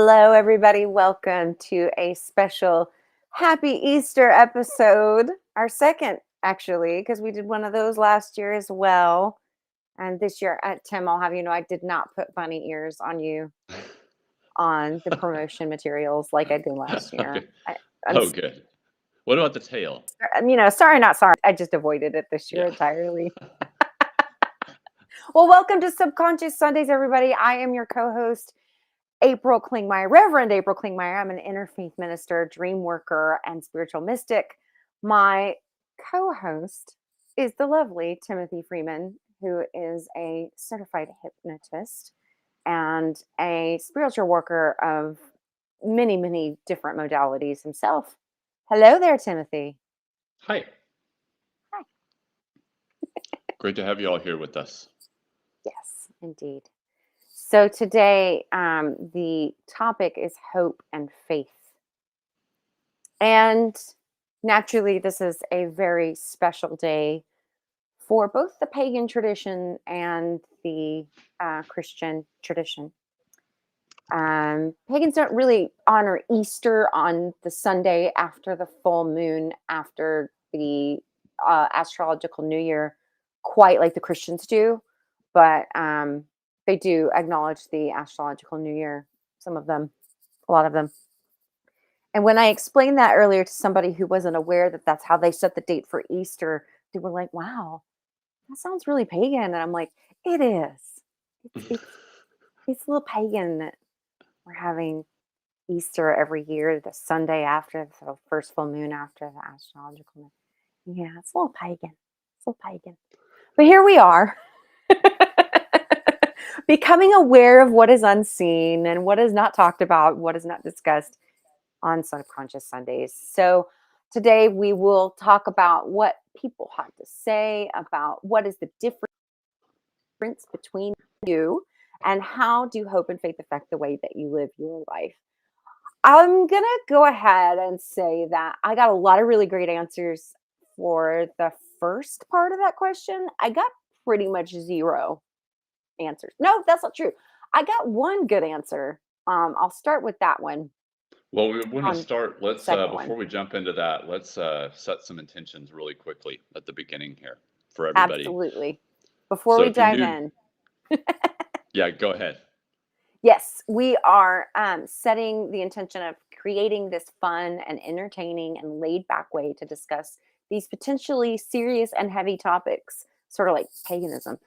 Hello, everybody. Welcome to a special Happy Easter episode. Our second, actually, because we did one of those last year as well. And this year, Tim, I'll have you know, I did not put bunny ears on you on the promotion materials like I did last year. Okay. I'm, Oh, good. What about the tail? sorry, not sorry. I just avoided it this year Yeah. entirely. Well, welcome to Subconscious Sundays, everybody. I am your co-host, April Kling Meyer, Reverend April Kling Meyer. I'm an interfaith minister, dream worker, and spiritual mystic. My co host is the lovely Timothy Freeman, who is a certified hypnotist and a spiritual worker of many, many different modalities himself. Hello there, Timothy. Hi. Hi. Great to have you all here with us. Yes, indeed. So today, the topic is hope and faith. And naturally, this is a very special day for both the pagan tradition and the Christian tradition. Pagans don't really honor Easter on the Sunday after the full moon, after the astrological new year, quite like the Christians do, but they do acknowledge the astrological new year, some of them, a lot of them. And when I explained that earlier to somebody who wasn't aware that that's how they set the date for Easter, they were like, "Wow, that sounds really pagan." And I'm like, "It is. It's a little pagan that we're having Easter every year, the Sunday after the first full moon after the astrological moon. Yeah, it's a little pagan. It's a little pagan. But here we are, becoming aware of what is unseen and what is not talked about, what is not discussed on Subconscious Sundays. So today we will talk about what people have to say about what is the difference between you and how do hope and faith affect the way that you live your life. I'm going to go ahead and say that I got a lot of really great answers for the first part of that question. I got pretty much zero answers. No, that's not true. I got one good answer. I'll start with that one Well, we want to on start. the Let's second one. before we jump into that, let's set some intentions really quickly at the beginning here for everybody. Absolutely. Before So we if you're dive new, in, yeah, go ahead. yes, we are setting the intention of creating this fun and entertaining and laid back way to discuss these potentially serious and heavy topics, sort of like paganism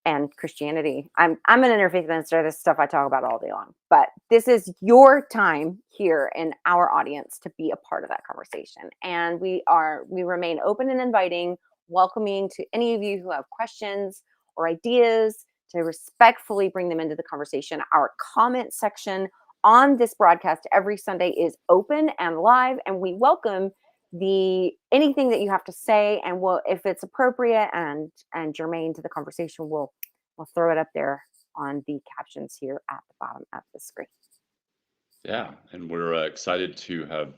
and Christianity. I'm an interfaith minister. This stuff I talk about all day long, but this is your time here in our audience to be a part of that conversation. And we remain open and inviting, welcoming to any of you who have questions or ideas to respectfully bring them into the conversation. Our comment section on this broadcast every Sunday is open and live, and we welcome the anything that you have to say, and we'll, if it's appropriate and germane to the conversation, we'll throw it up there on the captions here at the bottom of the screen. Yeah, and we're excited to have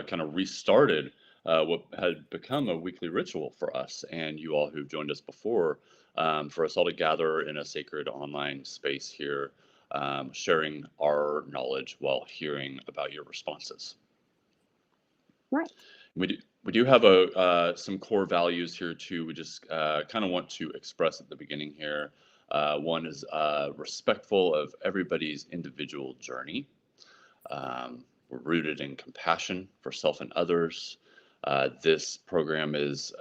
kind of restarted what had become a weekly ritual for us and you all who've joined us before, for us all to gather in a sacred online space here, sharing our knowledge while hearing about your responses. Right. We do have some core values here too. We just kind of want to express at the beginning here. One is respectful of everybody's individual journey. We're rooted in compassion for self and others. This program is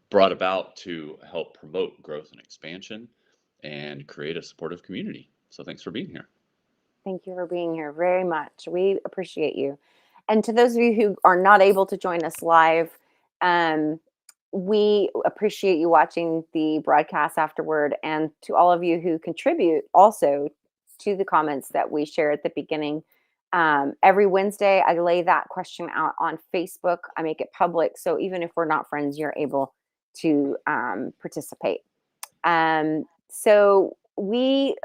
brought about to help promote growth and expansion and create a supportive community. So thanks for being here. Thank you for being here very much. We appreciate you. And to those of you who are not able to join us live, um, we appreciate you watching the broadcast afterward. And to all of you who contribute also to the comments that we share at the beginning, every Wednesday, I lay that question out on Facebook. I make it public. So even if we're not friends, you're able to participate. So we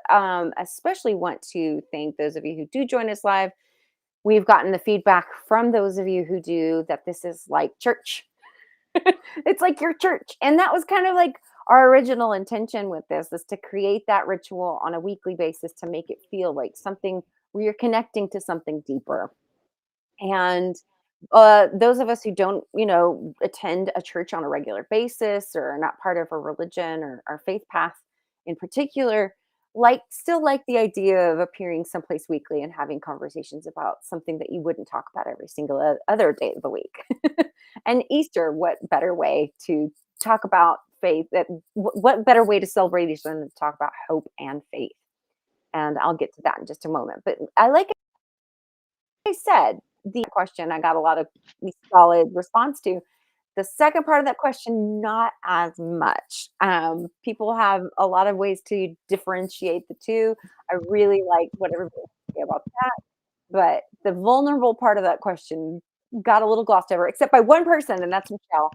especially want to thank those of you who do join us live. We've gotten the feedback from those of you who do that this is like church. It's like your church. And that was kind of like our original intention with this, is to create that ritual on a weekly basis to make it feel like something where you're connecting to something deeper. And those of us who don't, attend a church on a regular basis or are not part of a religion or faith path in particular, still like the idea of appearing someplace weekly and having conversations about something that you wouldn't talk about every single other day of the week. And Easter, what better way to talk about faith? What better way to celebrate Easter than to talk about hope and faith? And I'll get to that in just a moment. But I said, the question I got a lot of solid response to. The second part of that question, not as much. People have a lot of ways to differentiate the two. I really liked what everybody had to say about that. But the vulnerable part of that question got a little glossed over, except by one person, and that's Michelle.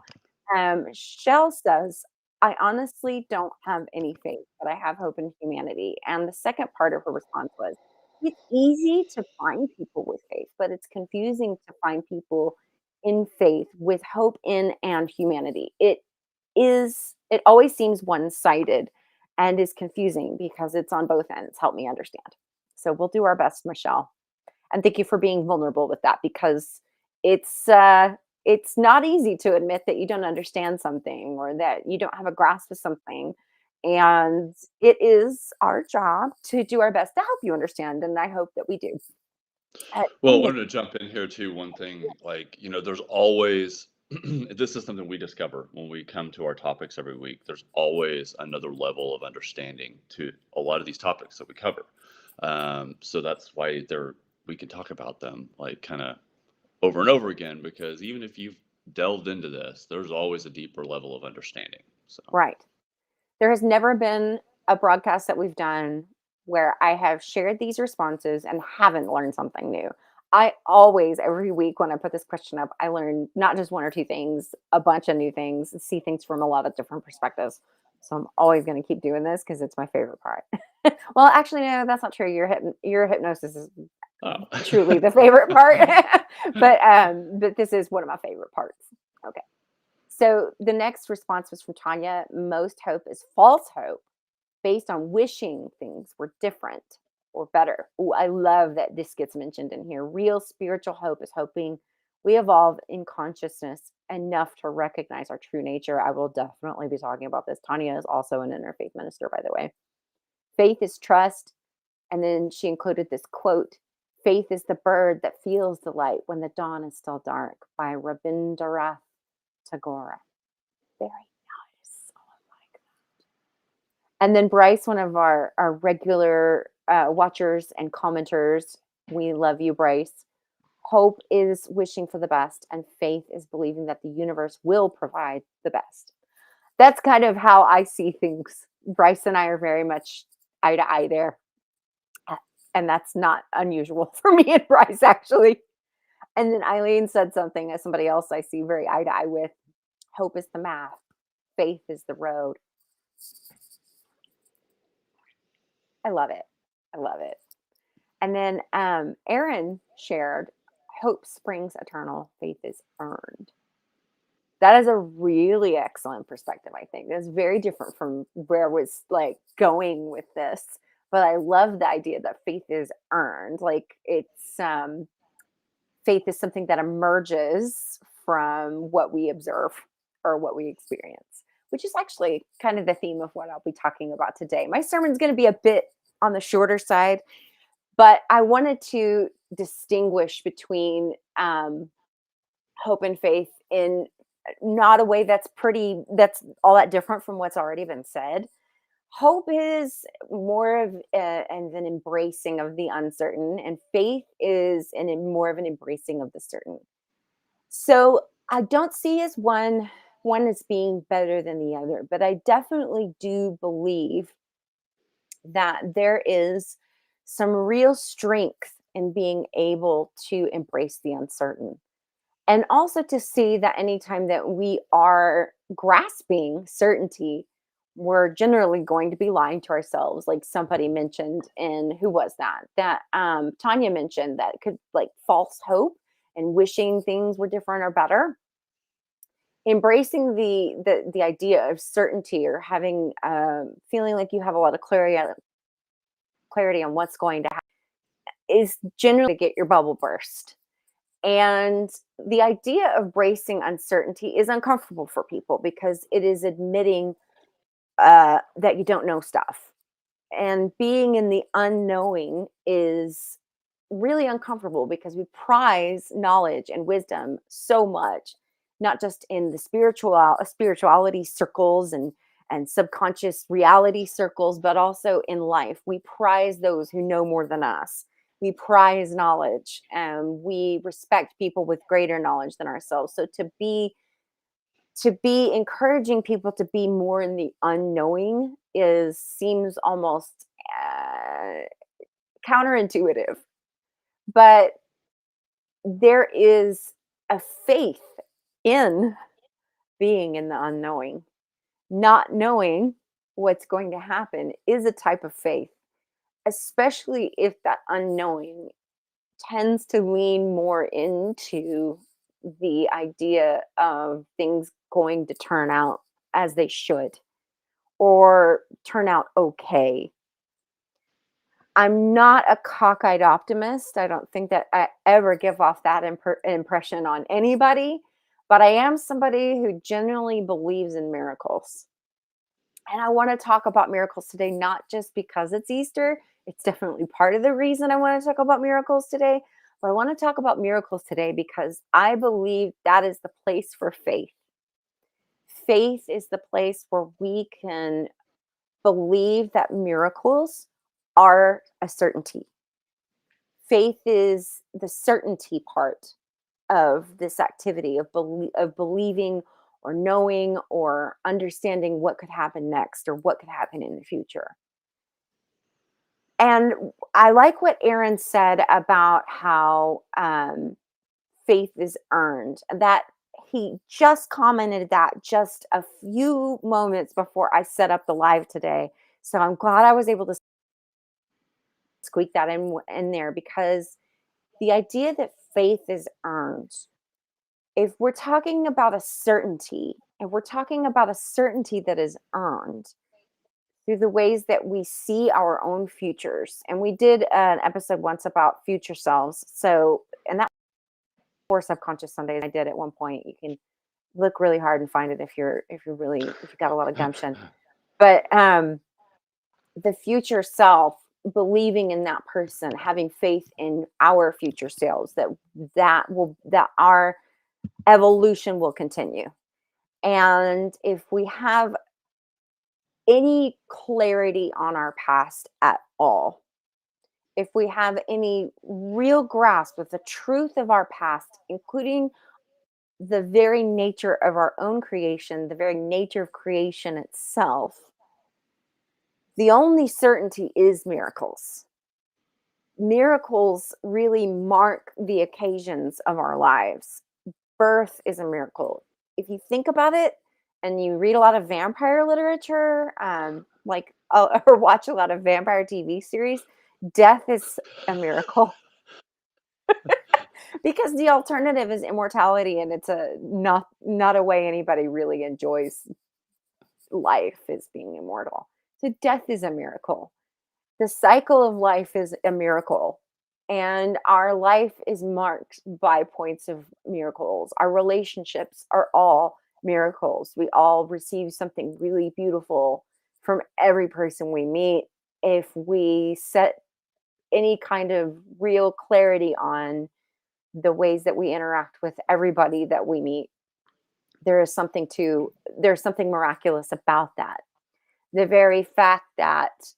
Michelle says, I honestly don't have any faith, but I have hope in humanity. And the second part of her response was, it's easy to find people with faith, but it's confusing to find people in faith with hope in and humanity. It always seems one-sided and is confusing because it's on both ends. Help me understand. So we'll do our best, Michelle. And thank you for being vulnerable with that, because it's not easy to admit that you don't understand something or that you don't have a grasp of something. And it is our job to do our best to help you understand. And I hope that we do. Well, I Tanya, wanted to jump in here too. One thing, like, there's always, this is something we discover when we come to our topics every week. There's always another level of understanding to a lot of these topics that we cover. So that's why we can talk about them like kind of over and over again, because even if you've delved into this, there's always a deeper level of understanding. So, right. There has never been a broadcast that we've done where I have shared these responses and haven't learned something new. I always, every week when I put this question up, I learn not just one or two things, a bunch of new things, see things from a lot of different perspectives. So I'm always going to keep doing this because it's my favorite part. Well, actually, no, that's not true. Your hypnosis is oh. truly the favorite part, but this is one of my favorite parts. Okay. So the next response was from Tanya. Most hope is false hope based on wishing things were different or better. Ooh, I love that this gets mentioned in here. Real spiritual hope is hoping we evolve in consciousness enough to recognize our true nature. I will definitely be talking about this. Tanya is also an interfaith minister, by the way. Faith is trust. And then she included this quote: faith is the bird that feels the light when the dawn is still dark, by Rabindranath Tagore. Very nice. Oh, I like that. And then Bryce, one of our regular watchers and commenters, we love you, Bryce. Hope is wishing for the best, and faith is believing that the universe will provide the best. That's kind of how I see things. Bryce and I are very much eye to eye there. And that's not unusual for me and Bryce, actually. And then Eileen said something as somebody else I see very eye to eye with. Hope is the math, faith is the road. I love it. I love it. And then Aaron shared, hope springs eternal, faith is earned. That is a really excellent perspective, I think. That's very different from where I was like going with this. But I love the idea that faith is earned. Like faith is something that emerges from what we observe or what we experience, which is actually kind of the theme of what I'll be talking about today. My sermon's going to be a bit on the shorter side, but I wanted to distinguish between hope and faith in not a way that's all that different from what's already been said. Hope is more of an embracing of the uncertain, and faith is more of an embracing of the certain. So I don't see as one as being better than the other, but I definitely do believe that there is some real strength in being able to embrace the uncertain. And also to see that anytime that we are grasping certainty, we're generally going to be lying to ourselves. Like somebody mentioned, and who was that? That Tanya mentioned that could like false hope and wishing things were different or better. Embracing the idea of certainty or having feeling like you have a lot of clarity on what's going to happen is generally to get your bubble burst. And the idea of bracing uncertainty is uncomfortable for people because it is admitting that you don't know stuff. And being in the unknowing is really uncomfortable because we prize knowledge and wisdom so much, not just in the spirituality circles and subconscious reality circles, but also in life. We prize those who know more than us. We prize knowledge and we respect people with greater knowledge than ourselves. So to be encouraging people to be more in the unknowing is seems almost uh, counterintuitive, but there is a faith in being in the unknowing. Not knowing what's going to happen is a type of faith, especially if that unknowing tends to lean more into the idea of things going to turn out as they should or turn out okay. I'm not a cockeyed optimist. I don't think that I ever give off that impression on anybody, but I am somebody who genuinely believes in miracles. And I want to talk about miracles today, not just because it's Easter. It's definitely part of the reason I want to talk about miracles today. But I want to talk about miracles today because I believe that is the place for faith. Faith is the place where we can believe that miracles are a certainty. Faith is the certainty part of this activity of believing or knowing or understanding what could happen next or what could happen in the future. And I like what Aaron said about how faith is earned. That he just commented that just a few moments before I set up the live today. So I'm glad I was able to squeak that in there because the idea that faith is earned, if we're talking about a certainty, if we're talking about a certainty that is earned through the ways that we see our own futures, and we did an episode once about future selves. So, and that for subconscious Sundays, I did at one point. You can look really hard and find it if you're really if you got a lot of gumption. But the future self, believing in that person, having faith in our future selves, that our evolution will continue. And if we have any clarity on our past at all, if we have any real grasp of the truth of our past, including the very nature of our own creation, the very nature of creation itself, the only certainty is miracles. Miracles really mark the occasions of our lives. Birth is a miracle. If you think about it and you read a lot of vampire literature, or watch a lot of vampire TV series, death is a miracle because the alternative is immortality, and it's a not a way anybody really enjoys life is being immortal. So death is a miracle. The cycle of life is a miracle. And our life is marked by points of miracles. Our relationships are all miracles. We all receive something really beautiful from every person we meet if we set any kind of real clarity on the ways that we interact with everybody that we meet. There's something miraculous about that. The very fact that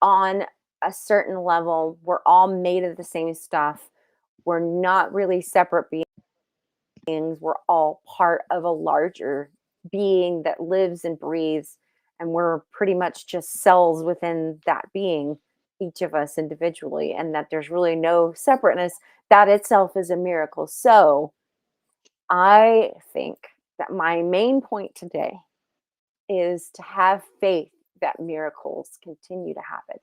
on a certain level, we're all made of the same stuff. We're not really separate beings. We're all part of a larger being that lives and breathes. And we're pretty much just cells within that being, each of us individually, and that there's really no separateness. That itself is a miracle. So I think that my main point today is to have faith that miracles continue to happen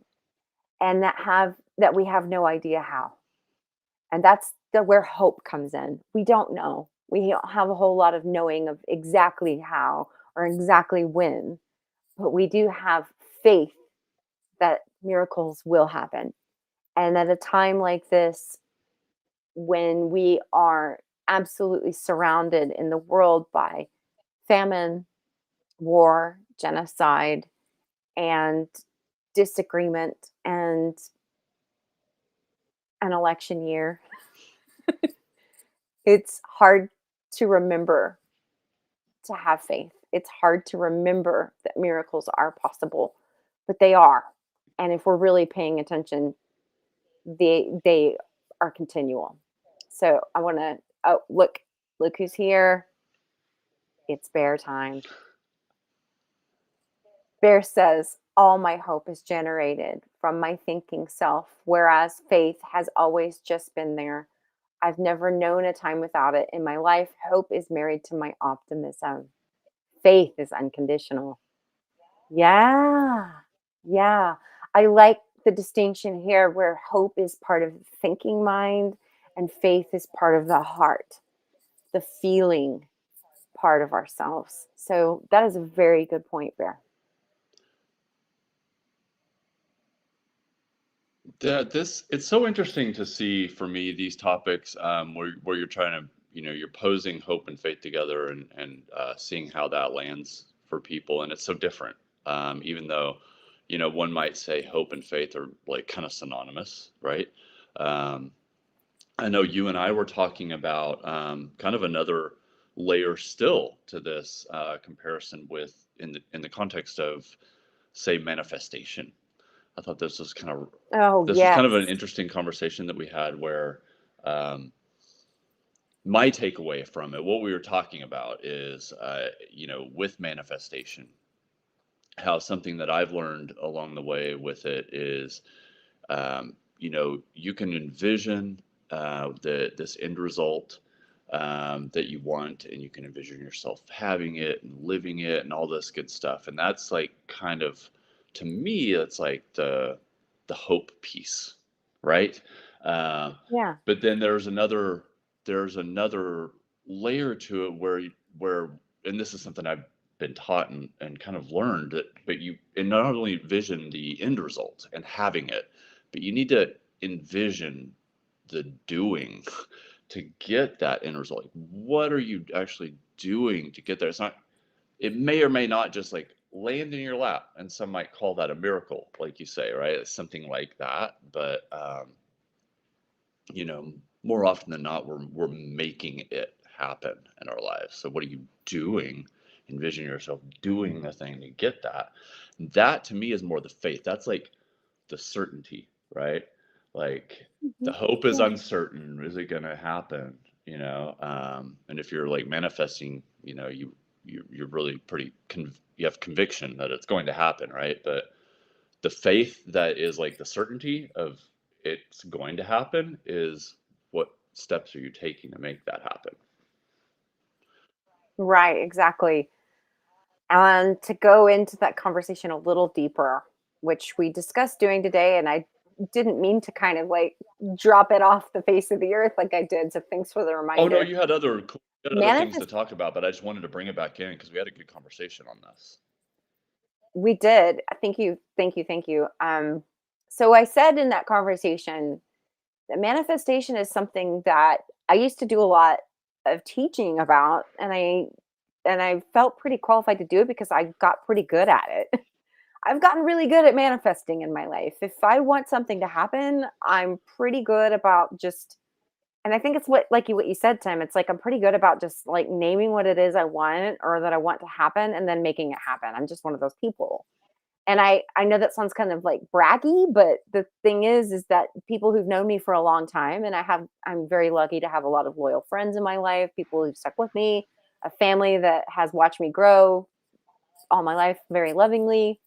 and that we have no idea how. And that's where hope comes in. We don't know. We don't have a whole lot of knowing of exactly how or exactly when, but we do have faith that miracles will happen. And at a time like this, when we are absolutely surrounded in the world by famine, war, genocide, and disagreement, and an election year, it's hard to remember to have faith. It's hard to remember that miracles are possible, but they are. And if we're really paying attention, they are continual. So I want to, oh, look who's here. It's bear time. Bear says, all my hope is generated from my thinking self, whereas faith has always just been there. I've never known a time without it in my life. Hope is married to my optimism. Faith is unconditional. Yeah. Yeah. I like the distinction here where hope is part of the thinking mind and faith is part of the heart, the feeling part of ourselves. So that is a very good point, Bear. This it's so interesting to see for me these topics where you're trying to you're posing hope and faith together and seeing how that lands for people, and it's so different. Even though one might say hope and faith are like kind of synonymous, right? Um, I know you and I were talking about kind of another layer still to this comparison with in the context of say manifestation. I thought Oh, this was kind of an yes. interesting conversation that we had where um, my takeaway from it, what we were talking about is, with manifestation, how something that I've learned along the way with it is, you can envision this end result that you want, and you can envision yourself having it and living it and all this good stuff. And that's like kind of, to me, that's like the hope piece, right? Uh, Yeah. but then there's another layer to it where and this is something I've been taught and kind of learned that, but you and not only envision the end result and having it, but you need to envision the doing to get that end result. Like, what are you actually doing to get there? It may or may not just like land in your lap, and some might call that a miracle, like you say, right? It's something like that. But you know, more often than not, we're making it happen in our lives. So what are you doing? Envision yourself doing the thing to get that. That to me is more the faith. That's like the certainty, right? Like the Mhm. hope is Yeah. uncertain. Is it going to happen? And if you're like manifesting, you're really you have conviction that it's going to happen, right? But the faith that is like the certainty of it's going to happen is what steps are you taking to make that happen? Right, exactly. And to go into that conversation a little deeper, which we discussed doing today, and I didn't mean to kind of like drop it off the face of the earth like I did. So thanks for the Oh no, reminder. you had other things to Manifest, talk about, but I just wanted to bring it back in because we had a good conversation on this. we did. Thank you, thank you, thank you. So I said in that conversation that manifestation is something that I used to do a lot of teaching about, and I felt pretty qualified to do it because I got pretty good at it. I've gotten really good at manifesting in my life. If I want something to happen, I'm pretty good about just, and I think it's what you said, Tim. It's like I'm pretty good about just like naming what it is I want or that I want to happen and then making it happen. I'm just one of those people. And I know that sounds kind of like braggy, but the thing is that people who've known me for a long time, and I'm very lucky to have a lot of loyal friends in my life, people who've stuck with me, a family that has watched me grow all my life very lovingly.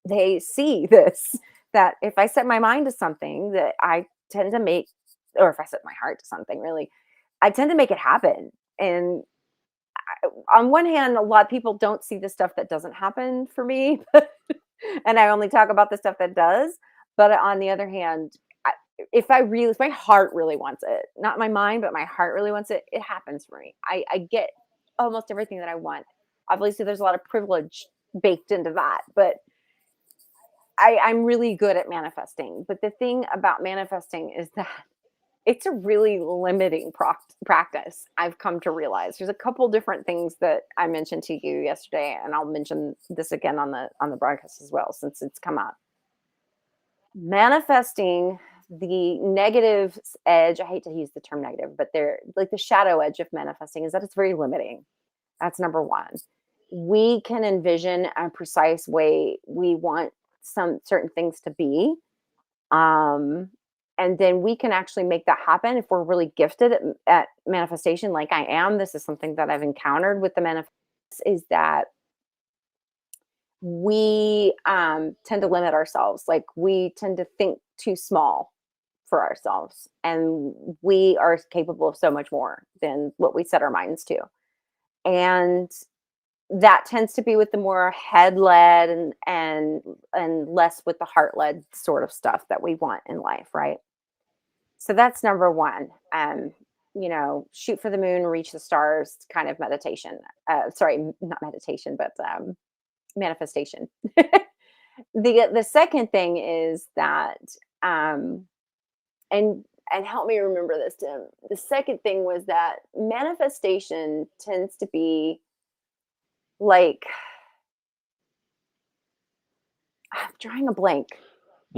They see this, that if I set my mind to something that I tend to make, or if I set my heart to something really, I tend to make it happen. And on one hand, a lot of people don't see the stuff that doesn't happen for me, and I only talk about the stuff that does. But on the other hand, if my heart really wants it, not my mind, but my heart really wants it, it happens for me. I get almost everything that I want. Obviously, there's a lot of privilege baked into that, but I'm really good at manifesting, but the thing about manifesting is that it's a really limiting practice. I've come to realize there's a couple different things that I mentioned to you yesterday, and I'll mention this again on the broadcast as well since it's come out. Manifesting, the negative edge, I hate to use the term negative, but they're like the shadow edge of manifesting is that it's very limiting. That's number one. We can envision a precise way we want some certain things to be. Um, and then we can actually make that happen if we're really gifted at manifestation, like I am. This is something that I've encountered with the manifest is that we tend to limit ourselves. Like we tend to think too small for ourselves, and we are capable of so much more than what we set our minds to. And that tends to be with the more head led and less with the heart led sort of stuff that we want in life, right? So that's number one. Shoot for the moon, reach the stars kind of meditation. Sorry, not meditation, but manifestation. The second thing is that, and help me remember this, Tim. The second thing was that manifestation tends to be like, I'm drawing a blank.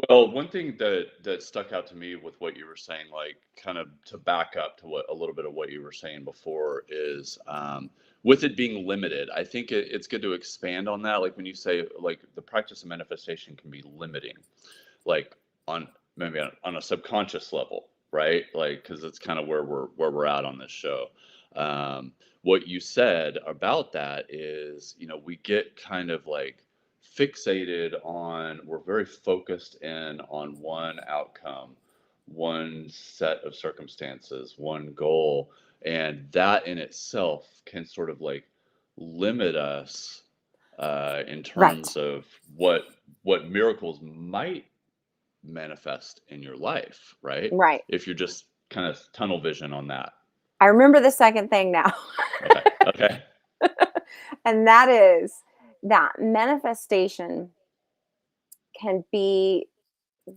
Well, one thing that stuck out to me with what you were saying, like kind of to back up to what a little bit of what you were saying before, is with it being limited. I think it's good to expand on that. Like when you say like the practice of manifestation can be limiting, like on maybe on a subconscious level, right? Like because it's kind of where we're at on this show. What you said about that is, we get kind of like fixated on, we're very focused in on one outcome, one set of circumstances, one goal, and that in itself can sort of like limit us in Right. terms of what miracles might manifest in your life, right? Right. If you're just kind of tunnel vision on that. I remember the second thing now. Okay. Okay. And that is that manifestation can be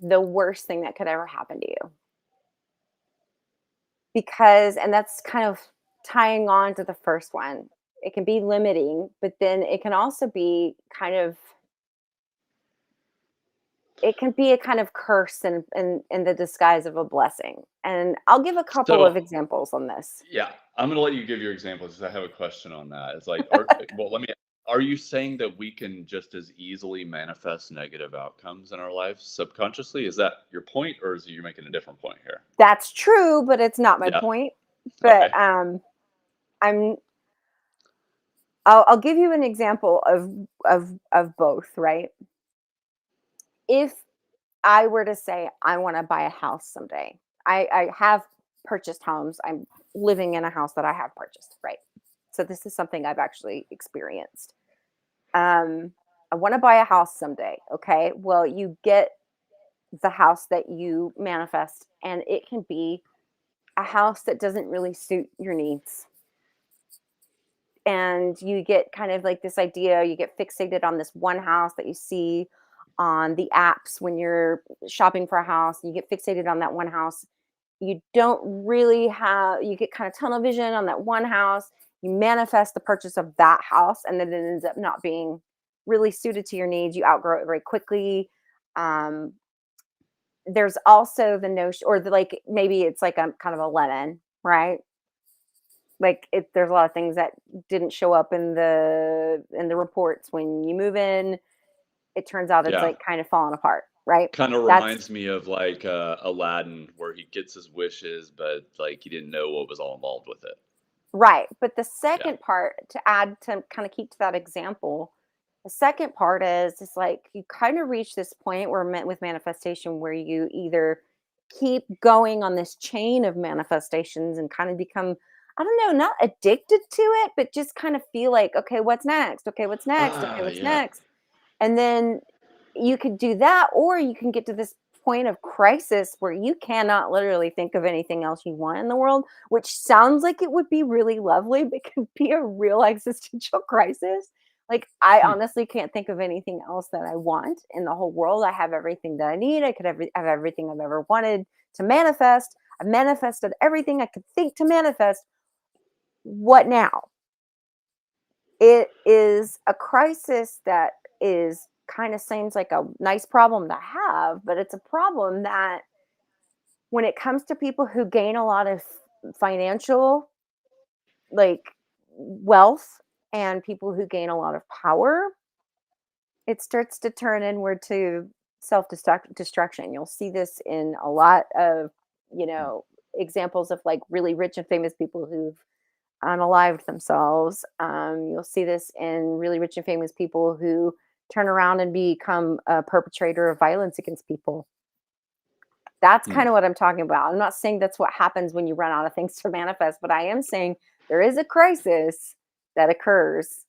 the worst thing that could ever happen to you. Because, and that's kind of tying on to the first one, it can be limiting, but then it can also be kind of, it can be a kind of curse in the disguise of a blessing. And I'll give a couple of So examples on this. yeah, I'm gonna let you give your examples because I have a question on that. It's like, well, let me. Are you saying that we can just as easily manifest negative outcomes in our lives subconsciously? Is that your point, or is you making a different point here? That's true, but it's not my Yeah. point. But Okay. I'm I'll give you an example of both, right? If I were to say I want to buy a house someday, I have purchased homes. I'm living in a house that I have purchased, right? So this is something I've actually experienced. Um, I want to buy a house someday. Okay. Well, you get the house that you manifest, and it can be a house that doesn't really suit your needs. And you get kind of like this idea, you get fixated on this one house that you see on the apps when you're shopping for a house. You get fixated on that one house. You don't really have, you get kind of tunnel vision on that one house. You manifest the purchase of that house, and then it ends up not being really suited to your needs. You outgrow it very quickly. Um, there's also the notion, or like maybe it's like a kind of a lemon, right? Like there's a lot of things that didn't show up in the reports when you move in. It turns out it's Yeah. like kind of falling apart, right? Kind of That's reminds me of like Aladdin, where he gets his wishes, but like he didn't know what was all involved with it. right. But the Yeah. second part, to add to kind of keep to that example, the second part is like you kind of reach this point where with manifestation where you either keep going on this chain of manifestations and kind of become, I don't know, not addicted to it, but just kind of feel like, okay, what's next? Okay, what's next? Okay, Ah, what's yeah. next? And then you could do that, or you can get to this point of crisis where you cannot literally think of anything else you want in the world, which sounds like it would be really lovely, but can be a real existential crisis Like, I Hmm. honestly can't think of anything else that I want in the whole world. I have everything that I need. I could have everything I've ever wanted to manifest. I've manifested everything I could think to manifest. What now? It is a crisis that is kind of seems like a nice problem to have, but it's a problem that when it comes to people who gain a lot of financial, like, wealth, and people who gain a lot of power, it starts to turn inward to self destruction. You'll see this in a lot of, you know, examples of like really rich and famous people who've unalived themselves. You'll see this in really rich and famous people who turn around and become a perpetrator of violence against people. That's Hmm. kind of what I'm talking about. I'm not saying that's what happens when you run out of things to manifest, but I am saying there is a crisis that occurs,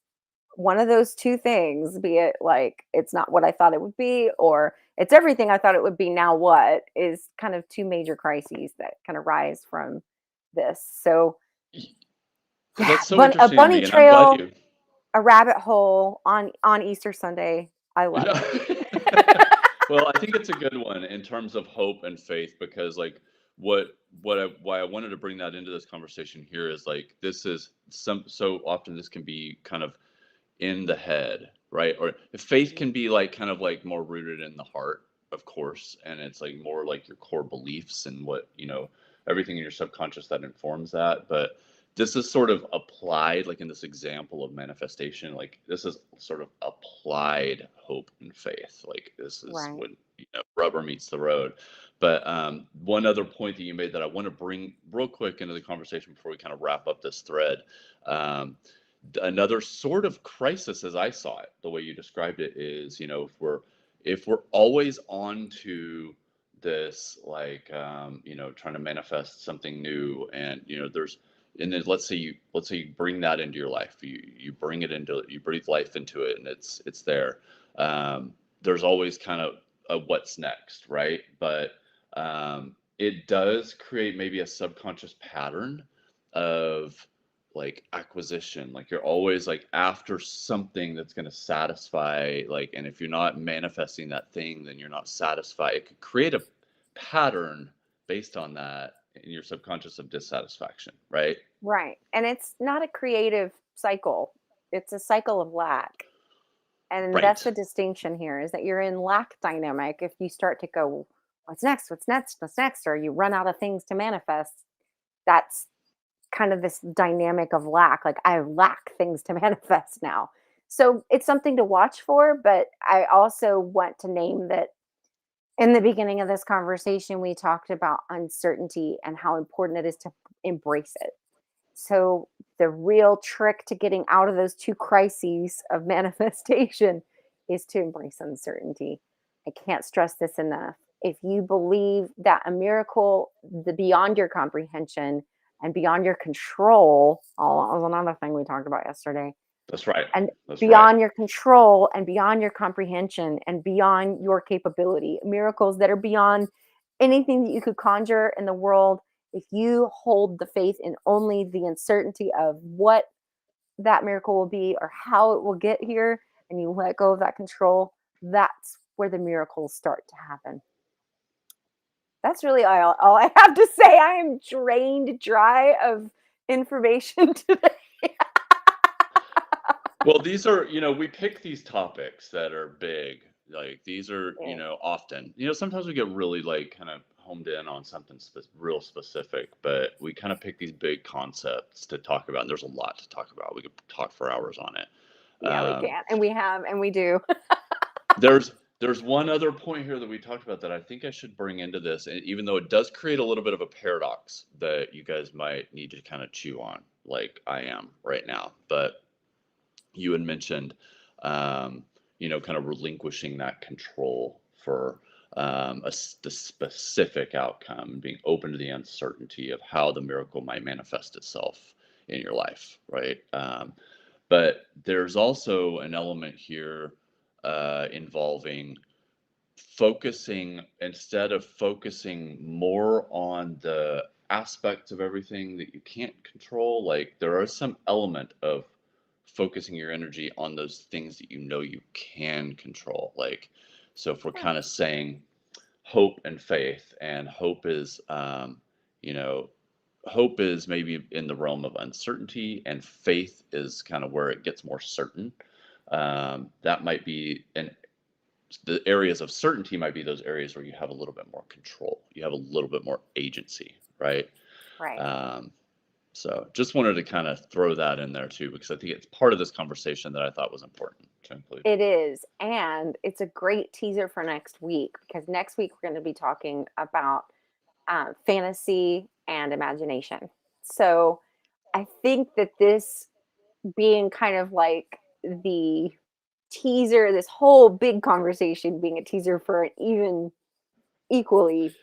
one of those two things, be it like it's not what I thought it would be, or it's everything I thought it would be. Now, what is kind of two major crises that kind of rise from this. So, Y- yeah, That's so a interesting to bunny me, and I'm glad trail, you. a rabbit hole on Easter Sunday. I love Yeah. it. Well, I think it's a good one in terms of hope and faith because like why I wanted to bring that into this conversation here is like this is some so often this can be kind of in the head, right? Or faith can be like kind of like more rooted in the heart, of course, and it's like more like your core beliefs and what, everything in your subconscious that informs that. But this is sort of applied, like in this example of manifestation, like this is sort of applied hope and faith. Like this is Right. when rubber meets the road. But one other point that you made that I want to bring real quick into the conversation before we kind of wrap up this thread. Um, Another sort of crisis as I saw it, the way you described it is, if we're always on to this like trying to manifest something new and and then let's say you bring that into your life, you breathe life into it and it's there. There's always kind of a what's next, right? But it does create maybe a subconscious pattern of like acquisition, like you're always like after something that's going to satisfy, like, and if you're not manifesting that thing then you're not satisfied. It could create a pattern based on that in your subconscious of dissatisfaction, right? Right. And it's not a creative cycle. It's a cycle of lack. And that's Right. the distinction here, is that you're in lack dynamic. If you start to go, what's next? What's next? What's next? Or you run out of things to manifest, that's kind of this dynamic of lack. Like, I lack things to manifest now. So it's something to watch for. But I also want to name that in the beginning of this conversation, we talked about uncertainty and how important it is to embrace it. So the real trick to getting out of those two crises of manifestation is to embrace uncertainty. I can't stress this enough. If you believe that a miracle, the beyond your comprehension and beyond your control, was another thing we talked about yesterday, That's right. and That's right. beyond your control and beyond your comprehension and beyond your capability, miracles that are beyond anything that you could conjure in the world. If you hold the faith in only the uncertainty of what that miracle will be or how it will get here, and you let go of that control, that's where the miracles start to happen. That's really all I have to say. I am drained dry of information today. Well, these are, we pick these topics that are big. Like these are, Yeah. often, sometimes we get really like kind of homed in on something real specific, but we kind of pick these big concepts to talk about. And there's a lot to talk about. We could talk for hours on it. Yeah, we can. And we have, and we do. There's there's one other point here that we talked about that I think I should bring into this, and even though it does create a little bit of a paradox that you guys might need to kind of chew on, like I am right now. But you had mentioned, kind of relinquishing that control for the specific outcome, being open to the uncertainty of how the miracle might manifest itself in your life, right? But there's also an element here involving focusing, instead of focusing more on the aspects of everything that you can't control, like there are some element of focusing your energy on those things that you know you can control. Like, so if we're kind of Yes. saying hope and faith, and hope is, you know, hope is maybe in the realm of uncertainty, and faith is kind of where it gets more certain. That might be, and the areas of certainty might be those areas where you have a little bit more control, you have a little bit more agency, right? Right. Um, so just wanted to kind of throw that in there too, because I think it's part of this conversation that I thought was important to include. It is. And it's a great teaser for next week because next week we're going to be talking about fantasy and imagination. So I think that this being kind of like the teaser, this whole big conversation being a teaser for an even equally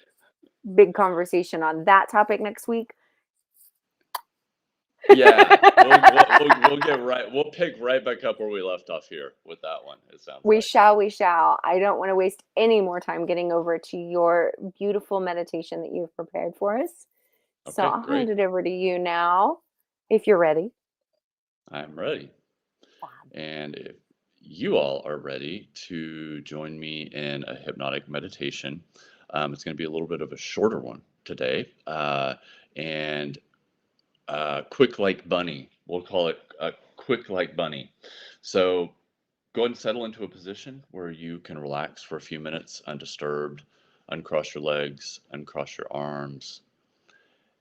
big conversation on that topic next week. Yeah, we'll get right. We'll pick right back up where we left off here with that one. It sounds We like. shall, we shall. I don't want to waste any more time getting over to your beautiful meditation that you've prepared for us. So Okay, I'll hand great. it over to you now if you're ready. I'm ready. Fab. And if you all are ready to join me in a hypnotic meditation, it's going to be a little bit of a shorter one today. And quick like bunny. We'll call it a quick like bunny. So go ahead and settle into a position where you can relax for a few minutes undisturbed. Uncross your legs, uncross your arms,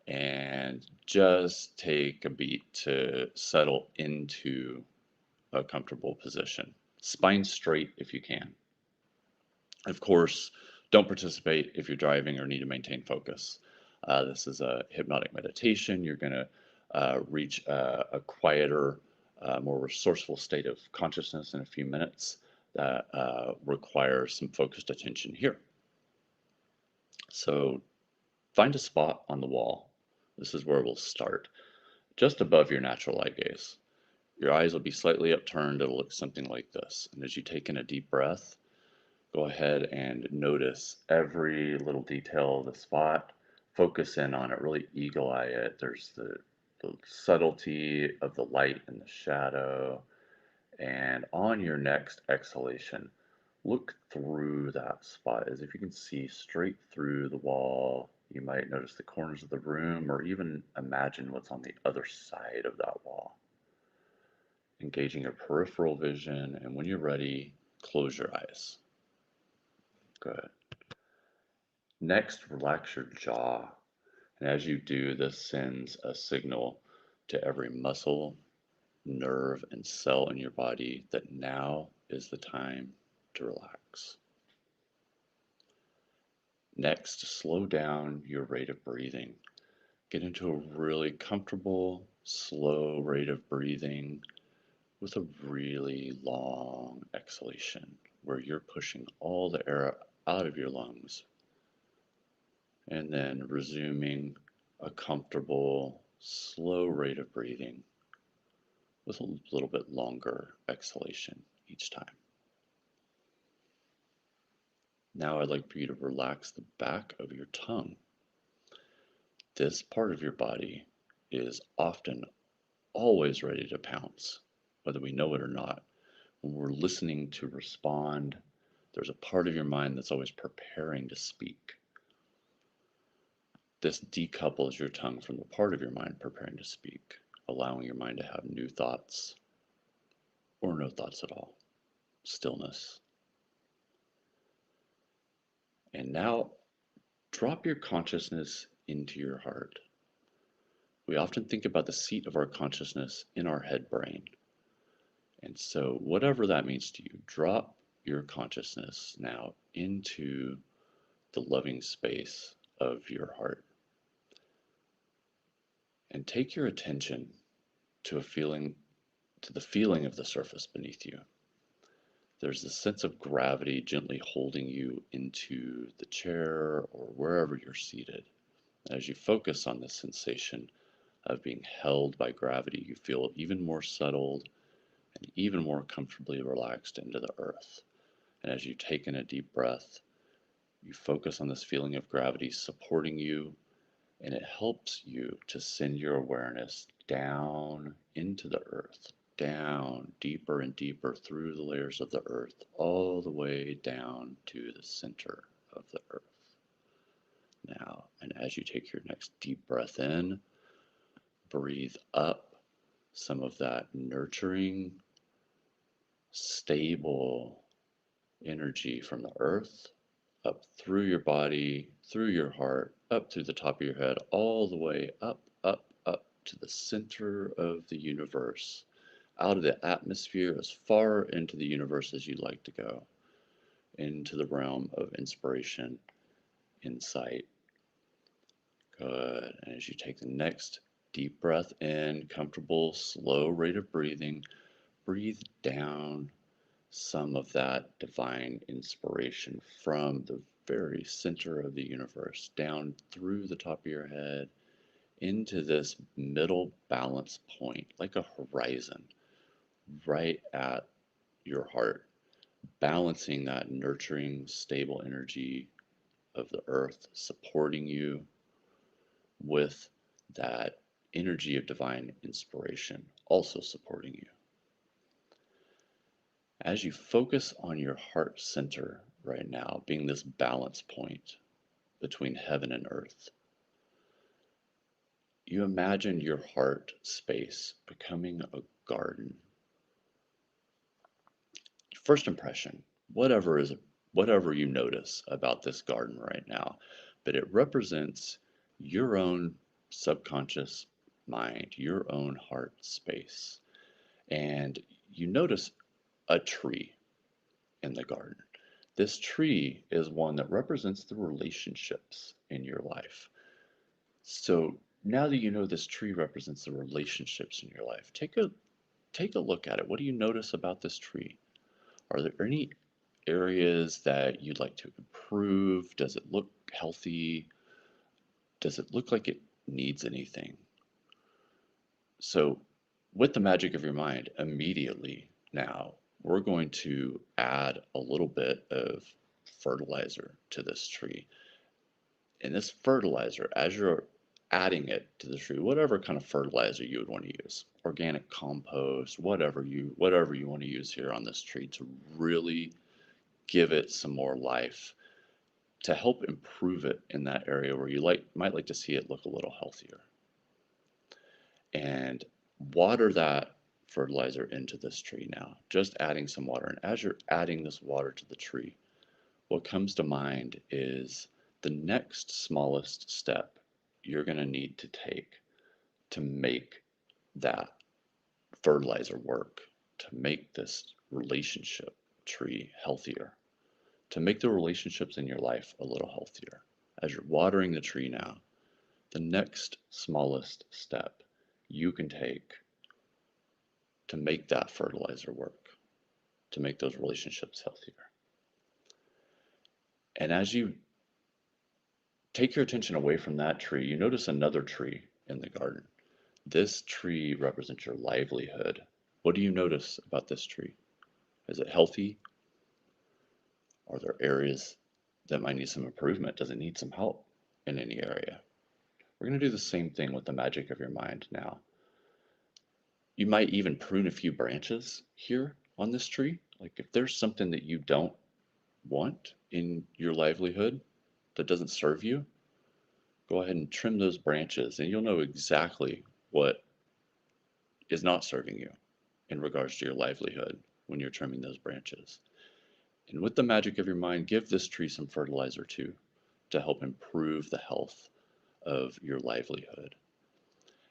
and just take a beat to settle into a comfortable position. Spine straight if you can. Of course, don't participate if you're driving or need to maintain focus. This is a hypnotic meditation. You're going to reach a quieter, more resourceful state of consciousness in a few minutes that requires some focused attention here. So find a spot on the wall. This is where we'll start, just above your natural eye gaze. Your eyes will be slightly upturned. It'll look something like this. And as you take in a deep breath, go ahead and notice every little detail of the spot. Focus in on it, really eagle eye it. There's the subtlety of the light and the shadow. And on your next exhalation, look through that spot as if you can see straight through the wall. You might notice the corners of the room or even imagine what's on the other side of that wall. Engaging your peripheral vision, and when you're ready, close your eyes. Good. Next, relax your jaw. And as you do, this sends a signal to every muscle, nerve, and cell in your body that now is the time to relax. Next, slow down your rate of breathing. Get into a really comfortable, slow rate of breathing with a really long exhalation where you're pushing all the air out of your lungs, and then resuming a comfortable, slow rate of breathing with a little bit longer exhalation each time. Now I'd like for you to relax the back of your tongue. This part of your body is often always ready to pounce, whether we know it or not. When we're listening to respond, there's a part of your mind that's always preparing to speak. This decouples your tongue from the part of your mind preparing to speak, allowing your mind to have new thoughts or no thoughts at all. Stillness. And now drop your consciousness into your heart. We often think about the seat of our consciousness in our head brain. And so, whatever that means to you, drop your consciousness now into the loving space of your heart. And take your attention to the feeling of the surface beneath you. There's this sense of gravity gently holding you into the chair or wherever you're seated. As you focus on this sensation of being held by gravity, you feel even more settled and even more comfortably relaxed into the earth. And as you take in a deep breath, you focus on this feeling of gravity supporting you, and it helps you to send your awareness down into the earth. down deeper and deeper through the layers of the earth, all the way down to the center of the earth. Now, and as you take your next deep breath in, breathe up some of that nurturing, stable energy from the earth up through your body, through your heart, up through the top of your head, all the way up, up, up to the center of the universe, out of the atmosphere as far into the universe as you'd like to go, into the realm of inspiration, insight. Good. And as you take the next deep breath in, comfortable, slow rate of breathing, breathe down some of that divine inspiration from the very center of the universe, down through the top of your head, into this middle balance point, like a horizon, right at your heart, balancing that nurturing, stable energy of the earth, supporting you with that energy of divine inspiration, also supporting you. As you focus on your heart center right now, being this balance point between heaven and earth, you imagine your heart space becoming a garden. First impression, whatever you notice about this garden right now, but it represents your own subconscious mind, your own heart space. And you notice a tree in the garden. This tree is one that represents the relationships in your life. So now that you know this tree represents the relationships in your life, take a look at it. What do you notice about this tree? Are there any areas that you'd like to improve? Does it look healthy? Does it look like it needs anything? So, with the magic of your mind, immediately now, we're going to add a little bit of fertilizer to this tree. And this fertilizer, as you're adding it to the tree, whatever kind of fertilizer you would want to use, organic compost, whatever you want to use here on this tree to really give it some more life, to help improve it in that area where you might like to see it look a little healthier. And water that fertilizer into this tree now, just adding some water. And as you're adding this water to the tree, what comes to mind is the next smallest step you're going to need to take to make that fertilizer work, to make this relationship tree healthier, to make the relationships in your life a little healthier. As you're watering the tree now, the next smallest step you can take to make that fertilizer work, to make those relationships healthier. And as you take your attention away from that tree, you notice another tree in the garden. This tree represents your livelihood. What do you notice about this tree? Is it healthy? Are there areas that might need some improvement? Does it need some help in any area? We're going to do the same thing with the magic of your mind now. You might even prune a few branches here on this tree. Like if there's something that you don't want in your livelihood that doesn't serve you, go ahead and trim those branches and you'll know exactly what is not serving you in regards to your livelihood when you're trimming those branches. And with the magic of your mind, give this tree some fertilizer too to help improve the health of your livelihood.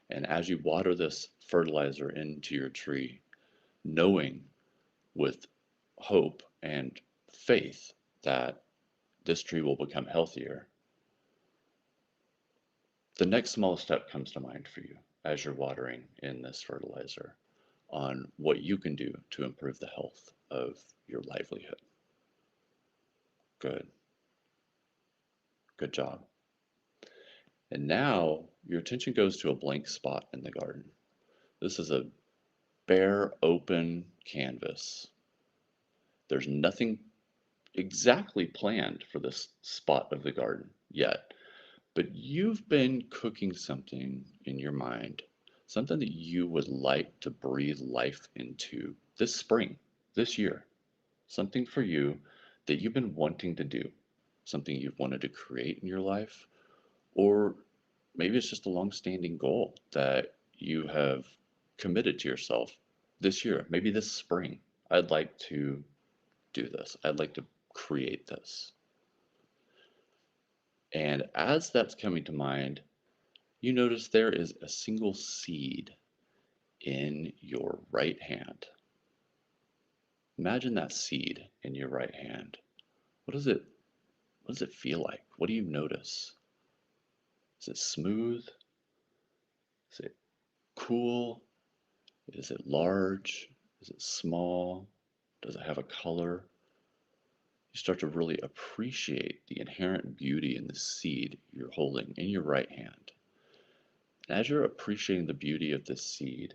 And as you water this fertilizer into your tree, knowing with hope and faith that this tree will become healthier, the next smallest step comes to mind for you as you're watering in this fertilizer on what you can do to improve the health of your livelihood. Good. Good job. And now your attention goes to a blank spot in the garden. This is a bare, open canvas. There's nothing exactly planned for this spot of the garden yet, but you've been cooking something in your mind something that you would like to breathe life into this spring, this year, something for you that you've been wanting to do, something you've wanted to create in your life, or maybe it's just a long-standing goal that you have committed to yourself this year, maybe this spring. I'd like to do this. I'd like to create this. And as that's coming to mind, you notice there is a single seed in your right hand. Imagine that seed in your right hand. What does it what does it feel like? What do you notice? Is it smooth? Is it cool? Is it large? Is it small? Does it have a color? You start to really appreciate the inherent beauty in the seed you're holding in your right hand. And as you're appreciating the beauty of this seed,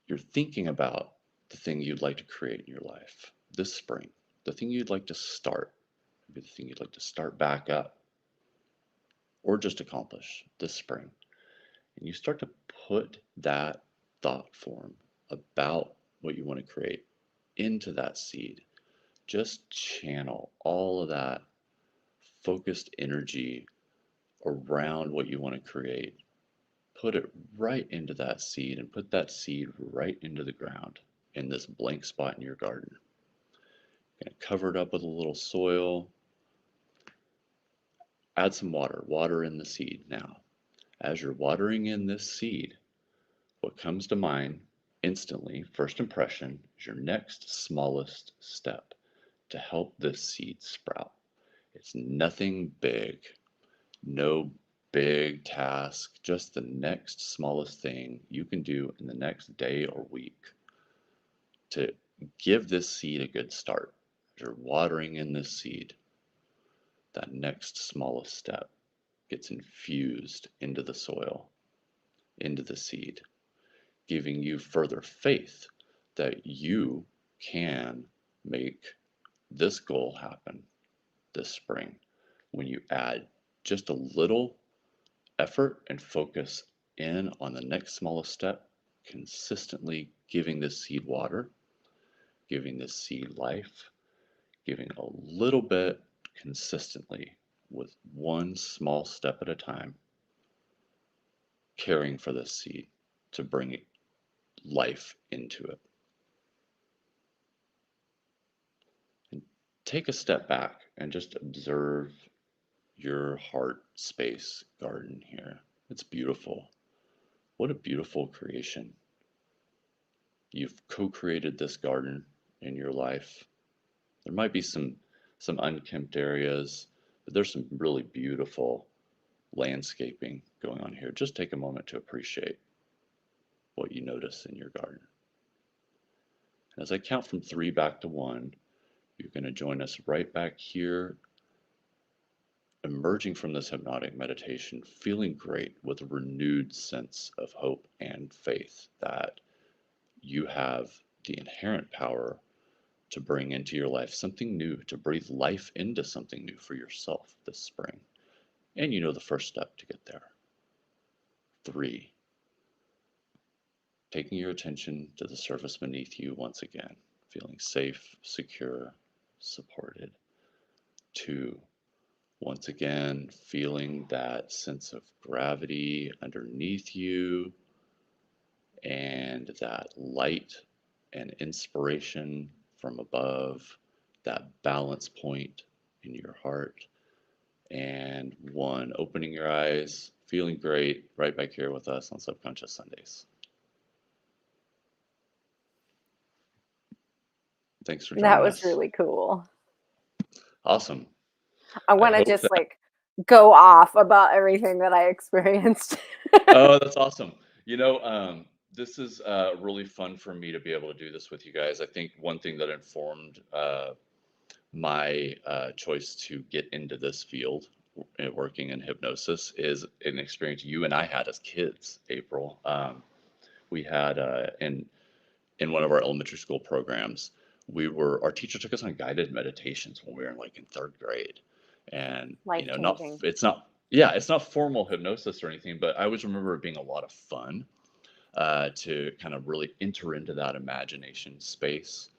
you're thinking about the thing you'd like to create in your life this spring, the thing you'd like to start, maybe the thing you'd like to start back up or just accomplish this spring. And you start to put that thought form about what you want to create into that seed. Just channel all of that focused energy around what you want to create. Put it right into that seed and put that seed right into the ground in this blank spot in your garden. And cover it up with a little soil. Add some water. Water in the seed now. As you're watering in this seed, what comes to mind instantly, first impression, is your next smallest step to help this seed sprout. It's nothing big, no big task, just the next smallest thing you can do in the next day or week to give this seed a good start. As you're watering in this seed, that next smallest step gets infused into the soil, into the seed, giving you further faith that you can make this goal happen this spring when you add just a little effort and focus in on the next smallest step, consistently giving this seed water, giving this seed life, giving a little bit consistently with one small step at a time, caring for this seed to bring life into it. And take a step back and just observe your heart space garden here. It's beautiful. What a beautiful creation. You've co-created this garden in your life. There might be some unkempt areas, but there's some really beautiful landscaping going on here. Just take a moment to appreciate what you notice in your garden. And as I count from 3 back to 1, you're going to join us right back here, emerging from this hypnotic meditation, feeling great with a renewed sense of hope and faith that you have the inherent power to bring into your life something new, to breathe life into something new for yourself this spring. And you know the first step to get there. 3, taking your attention to the surface beneath you once again, feeling safe, secure, supported. 2, once again, feeling that sense of gravity underneath you and that light and inspiration from above, that balance point in your heart. And 1, opening your eyes, feeling great, right back here with us on Subconscious Sundays. Thanks for That joining was us. really cool. Awesome. I I want to hope just that. like go off about everything that I experienced. Oh, that's awesome. This is really fun for me to be able to do this with you guys. I think one thing that informed my choice to get into this field, working in hypnosis, is an experience you and I had as kids, April. We had in one of our elementary school programs, our teacher took us on guided meditations when we were in 3rd grade, and Life not changing. it's not Yeah, it's not formal hypnosis or anything, but I always remember it being a lot of fun to kind of really enter into that imagination space.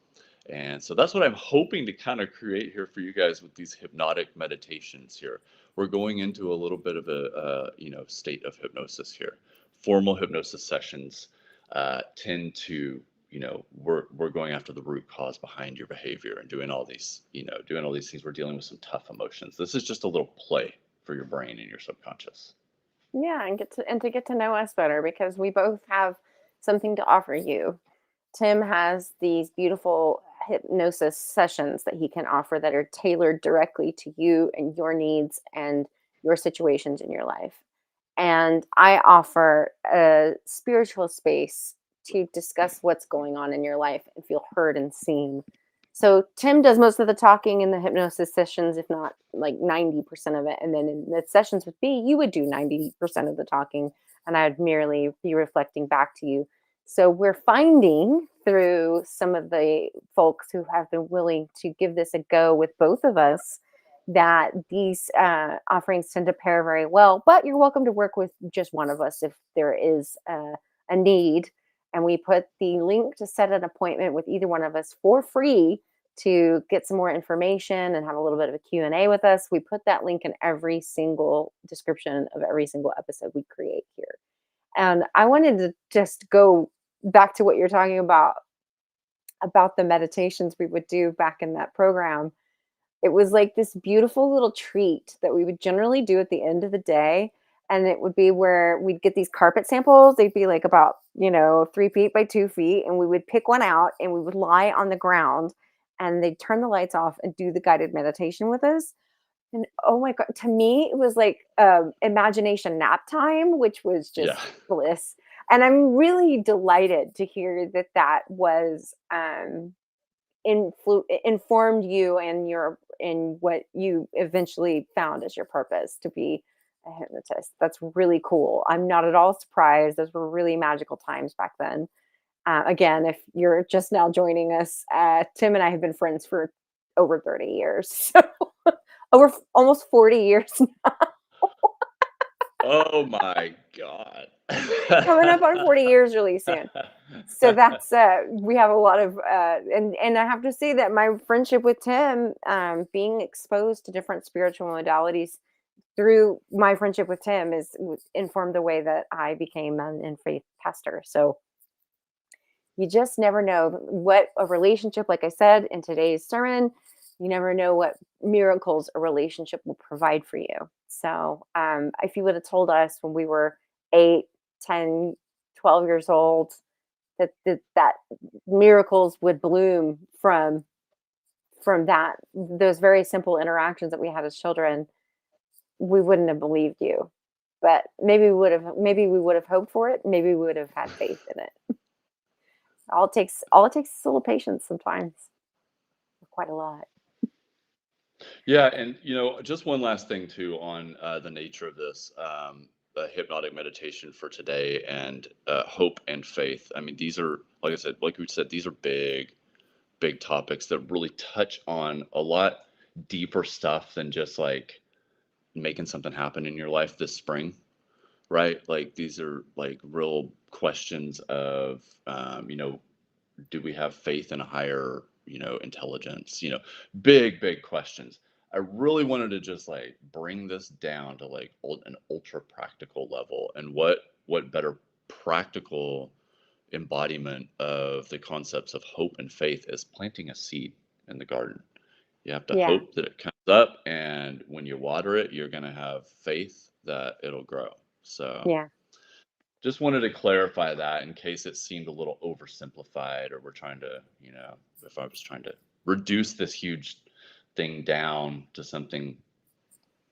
And so that's what I'm hoping to kind of create here for you guys with these hypnotic meditations here. We're going into a little bit of a state of hypnosis here. Formal hypnosis sessions tend to, we're going after the root cause behind your behavior and doing all these things. We're dealing with some tough emotions. This is just a little play for your brain and your subconscious. Yeah, and to get to know us better because we both have something to offer you. Tim has these beautiful hypnosis sessions that he can offer that are tailored directly to you and your needs and your situations in your life. And I offer a spiritual space to discuss what's going on in your life and feel heard and seen. So Tim does most of the talking in the hypnosis sessions, if not like 90% of it. And then in the sessions with me, you would do 90% of the talking, and I would merely be reflecting back to you. So we're finding through some of the folks who have been willing to give this a go with both of us that these offerings tend to pair very well. But you're welcome to work with just one of us if there is a need. And we put the link to set an appointment with either one of us for free to get some more information and have a little bit of a Q&A with us. We put that link in every single description of every single episode we create here. And I wanted to just go back to what you're talking about the meditations we would do back in that program. It was like this beautiful little treat that we would generally do at the end of the day. And it would be where we'd get these carpet samples. They'd be like about, 3 feet by 2 feet. And we would pick one out and we would lie on the ground and they'd turn the lights off and do the guided meditation with us. And oh my God, to me, it was like imagination nap time, which was Yeah. just bliss. And I'm really delighted to hear that that was informed you and your in what you eventually found as your purpose to be a hypnotist. That's really cool. I'm not at all surprised. Those were really magical times back then. Again, if you're just now joining us, Tim and I have been friends for over 30 years. So over almost 40 years. Oh my God. Coming up on 40 years really soon. So that's we have a lot of and I have to say that my friendship with Tim, being exposed to different spiritual modalities through my friendship with Tim informed the way that I became an in faith pastor. So you just never know what a relationship, like I said in today's sermon, you never know what miracles a relationship will provide for you. So if you would have told us when we were 8, 10, 12 years old that miracles would bloom from that those very simple interactions that we had as children, we wouldn't have believed you. But maybe we would have hoped for it. Maybe we would have had faith in it. All it takes is a little patience sometimes. Quite a lot. Yeah, and just one last thing too on the nature of this hypnotic meditation for today and hope and faith. I mean, these are, like I said, like we said, these are big, big topics that really touch on a lot deeper stuff than just like making something happen in your life this spring, right? Like these are like real questions of, do we have faith in a higher, intelligence? Big, big questions. I really wanted to just like bring this down to like an ultra practical level, and what better practical embodiment of the concepts of hope and faith is planting a seed in the garden. You have to Yeah. hope that it comes up, and when you water it, you're going to have faith that it'll grow. So Yeah. just wanted to clarify that in case it seemed a little oversimplified, or we're trying to, if I was trying to reduce this huge thing down to something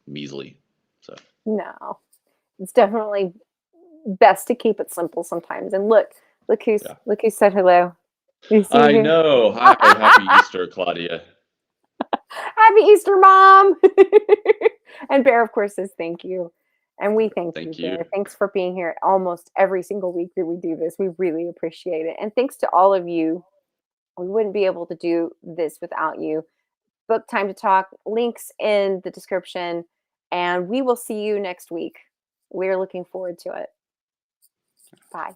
measly. So, No. It's definitely best to keep it simple sometimes. And yeah. look who said hello. You see I who? know. Hi. Happy Easter, Claudia. Happy Easter, Mom. And Bear, of course, says thank you. And we thank you, Thank you. Bear. Thanks for being here almost every single week that we do this. We really appreciate it. And thanks to all of you. We wouldn't be able to do this without you. Book Time to Talk, links in the description. And we will see you next week. We're looking forward to it. Bye.